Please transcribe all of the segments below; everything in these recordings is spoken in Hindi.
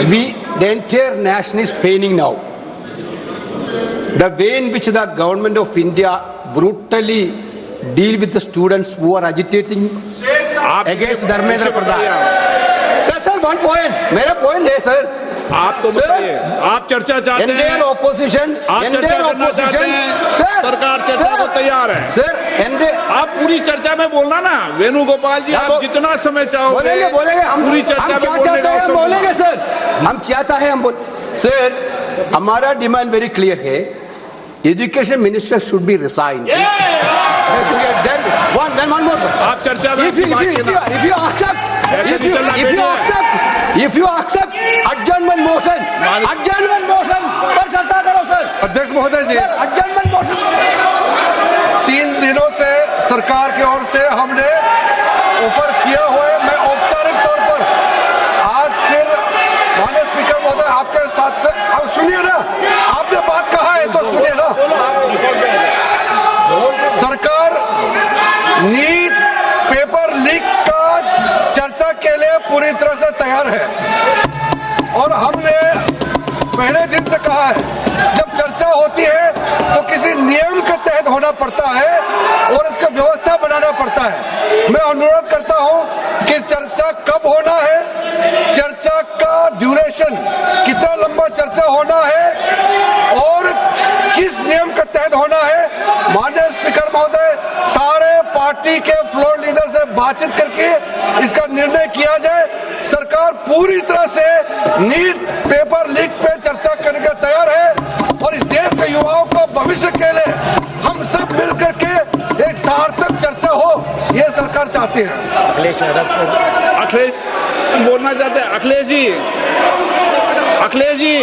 The entire nation is paining now. The way in which the government of India brutally deal with the students who are agitating against Dharmendra Pradhan. Sir, one point. मेरा point है sir. आप तो बताइए, आप चर्चा चाहते हैं, Indian opposition, आप चर्चा करना चाहते हैं, सरकार चर्चा को तैयार है सर। आप पूरी चर्चा में बोलना ना, वेणुगोपाल जी, आप जितना समय चाहोगे बोलेंगे हम पूरी चर्चा में बोलने का अवसर बोलेंगे सर। हम चाहता है हम सर, हमारा डिमांड वेरी क्लियर है, education minister should be resign. आप चर्चा में if you accept adjournment motion पर चर्चा करो सर। अध्यक्ष महोदय जी, adjournment motion 3 दिनों से सरकार की ओर से हमने ऑफर किया हुआ है। मैं औपचारिक तौर पर आज फिर माननीय स्पीकर महोदय आपके साथ से, आप सुनिए ना, आपने बात कहा है तो सुनिए ना। सरकार नीट पेपर लीक का चर्चा के लिए पूरी तरह से तैयार है और हमने पहले दिन से कहा है, जब चर्चा होती है तो किसी नियम के तहत होना पड़ता है और इसका व्यवस्था बनाना पड़ता है। मैं अनुरोध करता हूं कि चर्चा कब होना है, चर्चा का ड्यूरेशन कितना लंबा चर्चा होना है और किस नियम के तहत होना है। माननीय स्पीकर महोदय, सारे पार्टी के फ्लोर लीडर से बातचीत करके इसका निर्णय किया जाए। सरकार पूरी तरह से नीट पेपर लीक पे चर्चा करने का तैयार है और इस देश के युवाओं को भविष्य के लिए हम सब मिलकर के एक सार्थक चर्चा हो, ये सरकार चाहती है। अखिलेश बोलना चाहते हैं। अखिलेश जी, अखिलेश जी,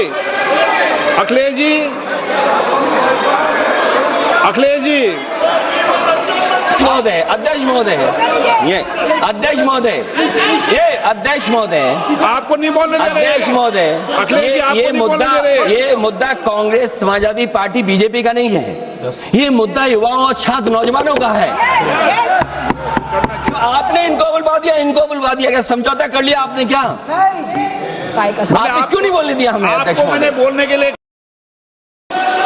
अखिलेश जी, अखिलेश जी, महोदय, अध्यक्ष महोदय, ये अध्यक्ष महोदय, ये अध्यक्ष महोदय, आपको नहीं बोलने दे रहे। अध्यक्ष महोदय, ये मुद्दा कांग्रेस, समाजवादी पार्टी, बीजेपी का नहीं है। ये मुद्दा युवाओं और छात्र नौजवानों का है। आपने इनको बुलवा दिया, क्या समझौता कर लिया आपने? क्या आपने क्यों नहीं बोलने दिया हमें? अध्यक्ष आपको मैंने बोलने के लिए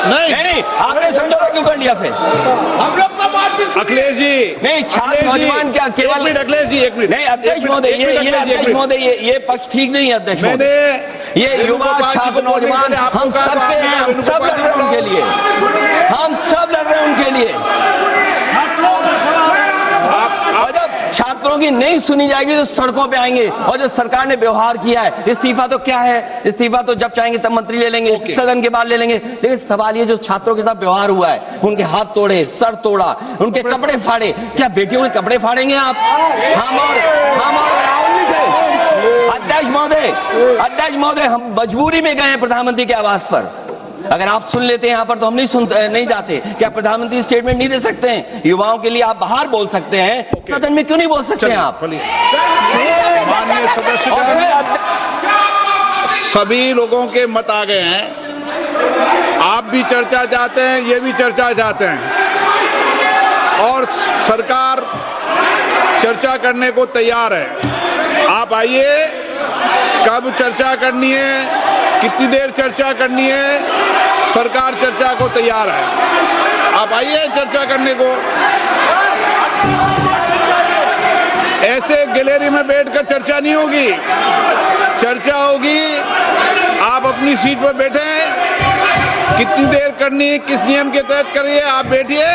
नहीं, आपने समझौता क्यों कर लिया फिर? हम लोग का बात अखिलेश जी, नहीं, छात्र नौजवान क्या केवल? अखिलेश जी, एक मिनट। नहीं अध्यक्ष महोदय, ये पक्ष ठीक नहीं है अध्यक्ष महोदय। ये युवा छात्र नौजवान हम सब के हैं, हम सब लड़ रहे हैं उनके लिए, हम सब लड़ रहे हैं उनके लिए। छात्रों की नहीं सुनी जाएगी तो सड़कों पे आएंगे। और जो सरकार ने व्यवहार किया है, इस्तीफा तो क्या है, इस्तीफा तो जब चाहेंगे तब मंत्री ले लेंगे, सदन के बाद ले लेंगे। लेकिन सवाल ये, जो छात्रों के साथ व्यवहार हुआ है, उनके हाथ तोड़े, सर तोड़ा, उनके कपड़े फाड़े, क्या बेटियों के कपड़े फाड़ेंगे आप? हम और राहुल जी थे। अध्यक्ष महोदय, हम मजबूरी में गए हैं प्रधानमंत्री के आवास पर। अगर आप सुन लेते हैं यहाँ पर तो हम नहीं जाते। क्या प्रधानमंत्री स्टेटमेंट नहीं दे सकते हैं? युवाओं के लिए आप बाहर बोल सकते हैं, सदन में क्यों नहीं बोल सकते हैं आप? माननीय सदस्य, सभी लोगों के मत आ गए हैं। आप भी चर्चा चाहते हैं, ये भी चर्चा चाहते हैं और सरकार चर्चा करने को तैयार है। आप आइए, कब चर्चा करनी है, कितनी देर चर्चा करनी है, सरकार चर्चा को तैयार है। आप आइए चर्चा करने को। ऐसे गैलरी में बैठकर चर्चा नहीं होगी, चर्चा होगी। आप अपनी सीट पर बैठे, कितनी देर करनी है, किस नियम के तहत करिए, आप बैठिए।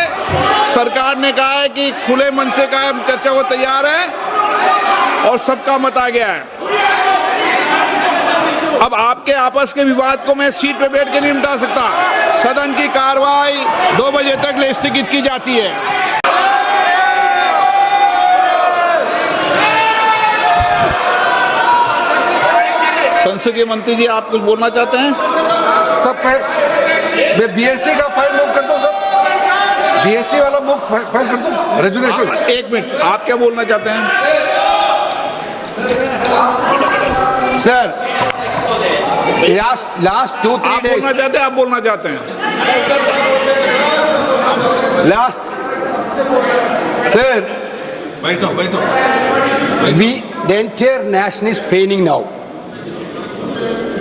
सरकार ने कहा है कि खुले मन से कहा, हम चर्चा को तैयार है और सबका मत आ गया है। अब आपके आपस के विवाद को मैं सीट पे बैठ के नहीं मिटा सकता। सदन की कार्रवाई 2 बजे तक स्थगित की जाती है। संसदीय मंत्री जी, आप कुछ बोलना चाहते हैं? सब मैं बीएससी का फाइल मूव कर दूं सर, बीएससी वाला मूव फाइल कर दूं, रेजुलेशन। एक मिनट, आप क्या बोलना चाहते हैं? सर, लास्ट 2-3 days बोलना चाहते हैं, आप बोलना चाहते हैं? लास्ट सर, बैठो। the entire nation is paining now.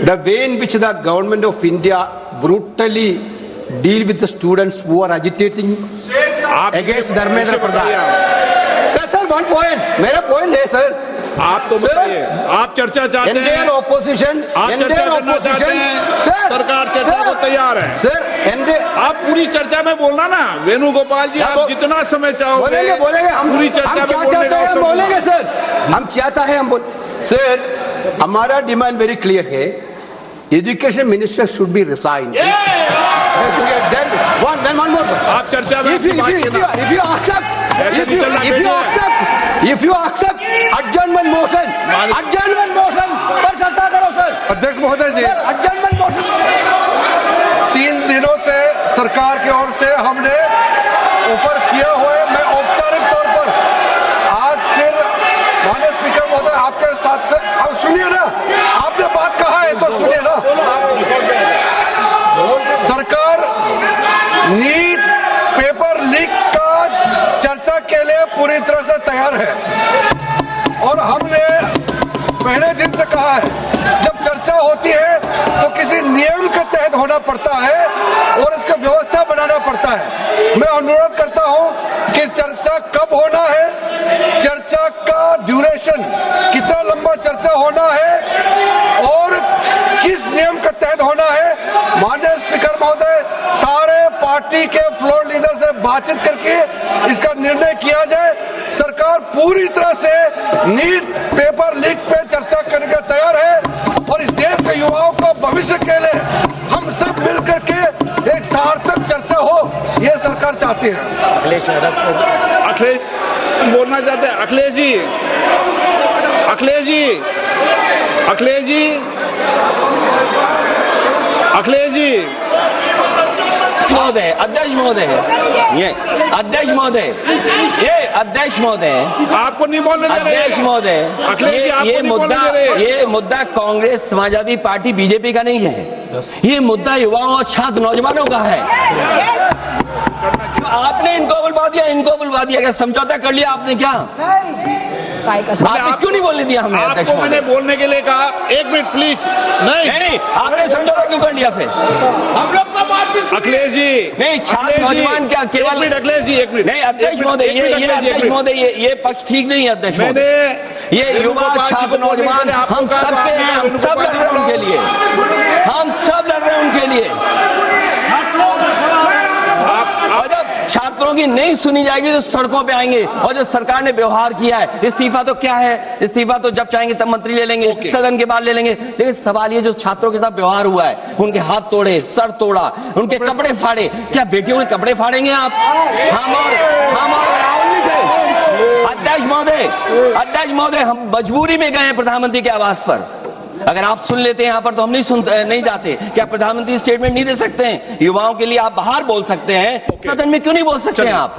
The way in which the government of India brutally deal with the students who are agitating against Dharmendra Pradhan. Sir, one point. मेरा point है sir. आप तो Sir, बताइए, आप चर्चा चाहते हैं, Indian opposition, आप चर्चा Indian करना चाहते opposition. हैं, Sir, सरकार चर्चा sir, को तैयार है। Sir, Indian. आप पूरी चर्चा में बोलना ना, वेणुगोपाल जी, आप जितना समय चाहोगे बोलेंगे हम पूरी चर्चा हम में क्या बोलने चाहते का हैं अवसर हम बोलेंगे दूंगा। सर हम चाहता है हम बोल सर हमारा डिमांड वेरी क्लियर है education minister should be resign आप चर्चा में अपनी बात की ना। if you accept adjournment motion पर चर्चा करो सर अध्यक्ष महोदय जी, adjournment motion 3 दिनों से सरकार की ओर से हमने ऑफर किया हुआ है। मैं औपचारिक तौर पर आज फिर माननीय स्पीकर महोदय आपके साथ से अब सुनिए ना, आपने बात कहा है तो सुनिए ना। सरकार नीट पेपर लीक का चर्चा के लिए पूरी तरह से तैयार है और हमने पहले दिन से कहा है जब चर्चा होती है तो किसी नियम के तहत होना पड़ता है और इसका व्यवस्था बनाना पड़ता है। मैं अनुरोध करता हूं कि चर्चा कब होना है, चर्चा का ड्यूरेशन कितना लंबा चर्चा होना है और किस नियम के तहत होना है। माननीय स्पीकर महोदय सारे पार्टी के फ्लोर लीडर से बातचीत करके इसका निर्णय किया जाए। सरकार पूरी तरह से नीट पेपर लीक पे चर्चा करने के तैयार है और इस देश के युवाओं का भविष्य के लिए हम सब मिलकर के एक सार्थक चर्चा हो, ये सरकार चाहती है। अखिलेश बोलना चाहते हैं, अखिलेश जी, अखिलेश जी, अखिलेश जी, अखिलेश जी, महोदय, अध्यक्ष महोदय, ये अध्यक्ष महोदय, ये अध्यक्ष महोदय, आपको नहीं बोलने दे रहे। अध्यक्ष महोदय, अखिलेश जी, आपको ये नहीं मुद्दा, बोलने दे रहे। ये मुद्दा कांग्रेस समाजवादी पार्टी बीजेपी का नहीं है, ये मुद्दा युवाओं और छात्र नौजवानों का है। आपने इनको बुलवा दिया, क्या समझौता कर लिया आपने क्या? आपने क्यों नहीं बोलने दिया हमें? अध्यक्ष आपको मैंने महोदय, बोलने के लिए कहा, एक मिनट प्लीज। नहीं, आपने समझौता क्यों कर लिया फिर? हम लोग का बात अखिलेश जी, नहीं, छात्र अखिलेश जी, नौजवान क्या केवल- एक मिनट अखिलेश जी, एक मिनट नहीं, अध्यक्ष महोदय, ये अध्यक्ष महोदय, ये पक्ष ठीक नहीं है अध्यक्ष मैंने महोदय। ये युवा वेणुगोपाल जी छात्र को बोलने के नौजवान लिए आपको हम कहा सब था, के हैं, हम आपने सब लड़ रहे हैं उनके लिए, हम सब लड़ रहे हैं उनके लिए। और जब छात्रों की नहीं सुनी जाएगी तो सड़कों पे आएंगे और जो सरकार ने व्यवहार किया है, इस्तीफा तो क्या है, इस्तीफा तो जब चाहेंगे तब मंत्री ले लेंगे, सदन के बाद ले लेंगे। लेकिन सवाल ये जो छात्रों के साथ व्यवहार हुआ है, उनके हाथ तोड़े, सर तोड़ा, उनके कपड़े फाड़े, क्या बेटियों के कपड़े फाड़ेंगे आप? हम और राहुल जी थे। अध्यक्ष महोदय, हम मजबूरी में गए हैं प्रधानमंत्री के आवास पर। अगर आप सुन लेते हैं यहाँ पर तो हम नहीं जाते। क्या प्रधानमंत्री स्टेटमेंट नहीं दे सकते हैं? युवाओं के लिए आप बाहर बोल सकते हैं, सदन में क्यों नहीं बोल सकते हैं आप?